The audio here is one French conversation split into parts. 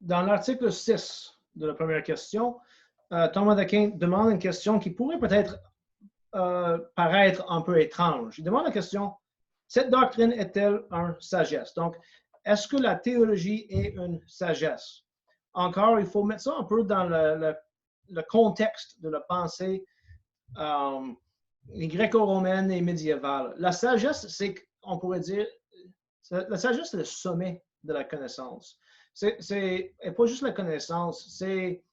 dans l'article 6 de la première question, Thomas d'Aquin demande une question qui pourrait peut-être paraître un peu étrange. Il demande la question, cette doctrine est-elle une sagesse? Donc, est-ce que la théologie est une sagesse? Encore, il faut mettre ça un peu dans le contexte de la pensée gréco-romaine et médiévale. La sagesse, c'est, on pourrait dire, la sagesse, c'est le sommet de la connaissance. Et pas juste la connaissance, c'est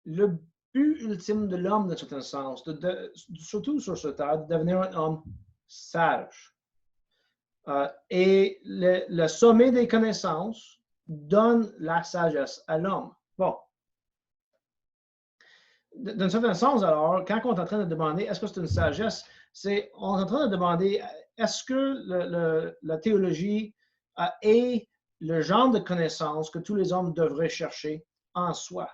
le but ultime de l'homme, dans un certain sens, surtout sur ce terre, de devenir un homme sage. Et le sommet des connaissances donne la sagesse à l'homme. Bon. D'un certain sens, alors, quand on est en train de demander est-ce que c'est une sagesse, on est en train de demander est-ce que la théologie est le genre de connaissance que tous les hommes devraient chercher en soi.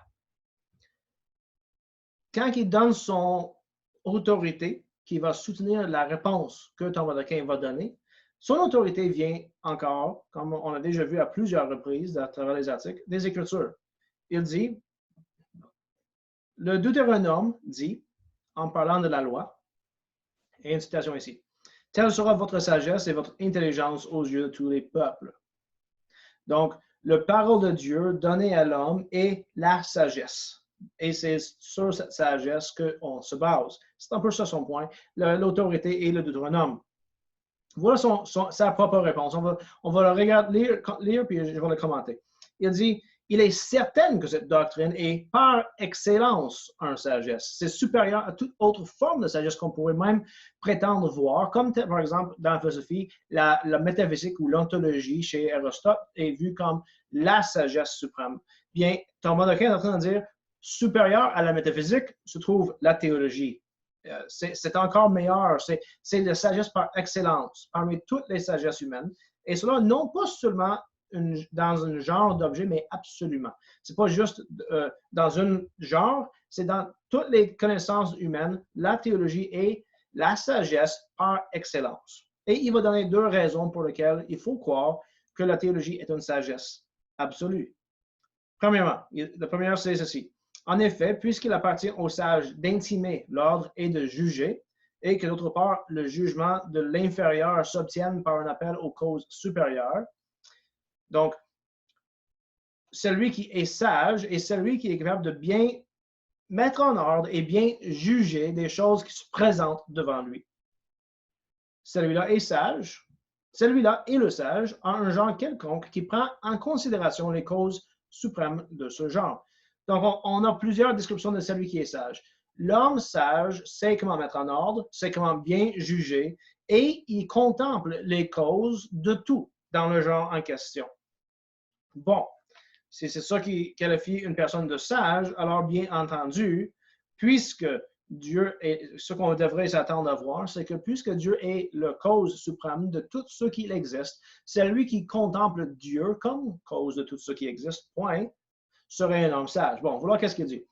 Quand il donne son autorité, qui va soutenir la réponse que Thomas d'Aquin va donner, son autorité vient encore, comme on a déjà vu à plusieurs reprises à travers les articles, des Écritures. Il dit, le Deutéronome dit, en parlant de la loi, et une citation ici, « Telle sera votre sagesse et votre intelligence aux yeux de tous les peuples. » Donc, la parole de Dieu donnée à l'homme est la sagesse. Et c'est sur cette sagesse qu'on se base. C'est un peu ça son point, l'autorité et le Deutéronome. Voilà sa propre réponse. On va le regarder, lire, puis je vais le commenter. Il dit, il est certain que cette doctrine est par excellence une sagesse. C'est supérieur à toute autre forme de sagesse qu'on pourrait même prétendre voir, comme par exemple dans la philosophie, la métaphysique ou l'ontologie chez Aristote est vue comme la sagesse suprême. Bien, Thomas d'Aquin est en train de dire, supérieur à la métaphysique se trouve la théologie. C'est encore meilleur, c'est la sagesse par excellence, parmi toutes les sagesses humaines. Et cela, non pas seulement dans un genre d'objet, mais absolument. Ce n'est pas juste dans un genre, c'est dans toutes les connaissances humaines, la théologie est la sagesse par excellence. Et il va donner deux raisons pour lesquelles il faut croire que la théologie est une sagesse absolue. Premièrement, la première, c'est ceci. En effet, puisqu'il appartient aux sages d'intimer l'ordre et de juger, et que d'autre part, le jugement de l'inférieur s'obtienne par un appel aux causes supérieures, donc, celui qui est sage est celui qui est capable de bien mettre en ordre et bien juger des choses qui se présentent devant lui. Celui-là est sage, celui-là est le sage en un genre quelconque qui prend en considération les causes suprêmes de ce genre. Donc, on a plusieurs descriptions de celui qui est sage. L'homme sage sait comment mettre en ordre, sait comment bien juger, et il contemple les causes de tout dans le genre en question. Bon, c'est ça qui qualifie une personne de sage, alors bien entendu, puisque Dieu est, ce qu'on devrait s'attendre à voir, c'est que puisque Dieu est la cause suprême de tout ce qui existe, c'est lui qui contemple Dieu comme cause de tout ce qui existe, point, serait un homme sage. Bon, voilà qu'est-ce qu'il dit.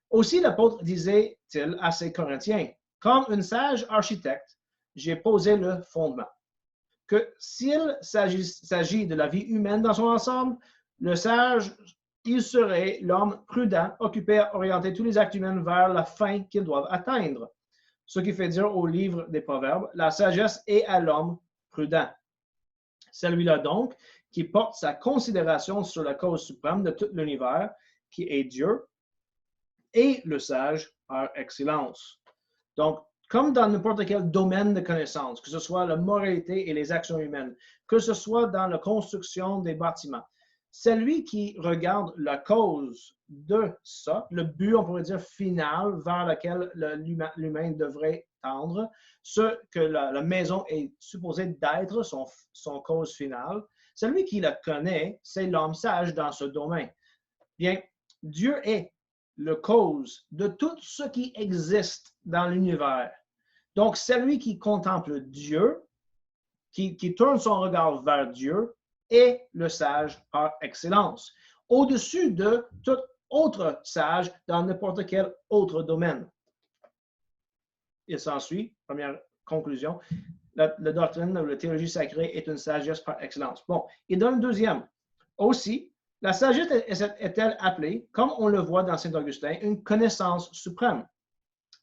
Aussi, l'apôtre disait-il à ses Corinthiens, comme un sage architecte, j'ai posé le fondement. Que s'il s'agit de la vie humaine dans son ensemble, le sage, il serait l'homme prudent, occupé à orienter tous les actes humains vers la fin qu'ils doivent atteindre. Ce qui fait dire au livre des Proverbes, la sagesse est à l'homme prudent. Celui-là donc, qui porte sa considération sur la cause suprême de tout l'univers, qui est Dieu, et le sage par excellence. Donc, comme dans n'importe quel domaine de connaissance, que ce soit la moralité et les actions humaines, que ce soit dans la construction des bâtiments, celui qui regarde la cause de ça, le but, on pourrait dire, final vers lequel l'humain devrait tendre, ce que la maison est supposée d'être, son cause finale, celui qui le connaît, c'est l'homme sage dans ce domaine. Bien, Dieu est la cause de tout ce qui existe dans l'univers. Donc, celui qui contemple Dieu, qui tourne son regard vers Dieu, est le sage par excellence, au-dessus de tout autre sage dans n'importe quel autre domaine. Il s'ensuit, première conclusion, la doctrine de la théologie sacrée est une sagesse par excellence. Bon, il donne le deuxième. Aussi, La sagesse est-elle appelée, comme on le voit dans Saint Augustin, une connaissance suprême?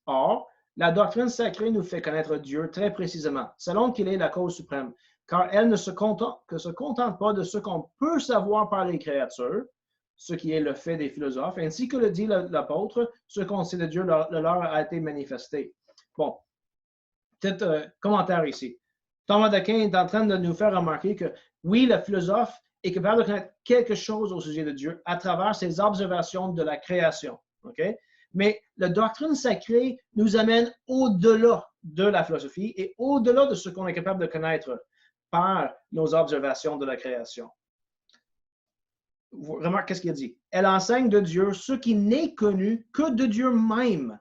Or, la doctrine sacrée nous fait connaître Dieu très précisément, selon qu'il est la cause suprême, car elle ne se contente pas de ce qu'on peut savoir par les créatures, ce qui est le fait des philosophes, ainsi que le dit l'apôtre, ce qu'on sait de Dieu leur a été manifesté. Bon, petit commentaire ici. Thomas d'Aquin est en train de nous faire remarquer que oui, le philosophe est capable de connaître quelque chose au sujet de Dieu à travers ses observations de la création. Okay? Mais la doctrine sacrée nous amène au-delà de la philosophie et au-delà de ce qu'on est capable de connaître par nos observations de la création. Remarque qu'est-ce qu'il a dit. Elle enseigne de Dieu ce qui n'est connu que de Dieu même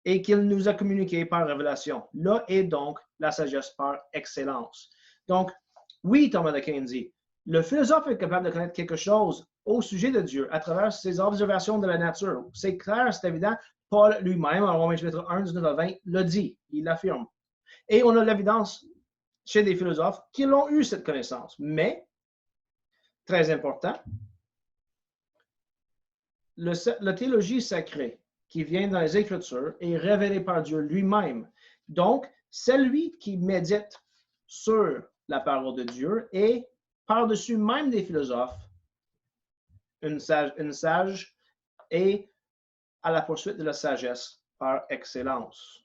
et qu'il nous a communiqué par révélation. Là est donc la sagesse par excellence. Donc, oui, Thomas d'Aquin dit, le philosophe est capable de connaître quelque chose au sujet de Dieu à travers ses observations de la nature. C'est clair, c'est évident. Paul lui-même, en Romains chapitre 1, 19 à 20, le dit, il l'affirme. Et on a l'évidence chez des philosophes qui l'ont eu cette connaissance. Mais, très important, la théologie sacrée qui vient dans les Écritures est révélée par Dieu lui-même. Donc, celui qui médite sur la parole de Dieu est, par-dessus même des philosophes, une sage et à la poursuite de la sagesse par excellence.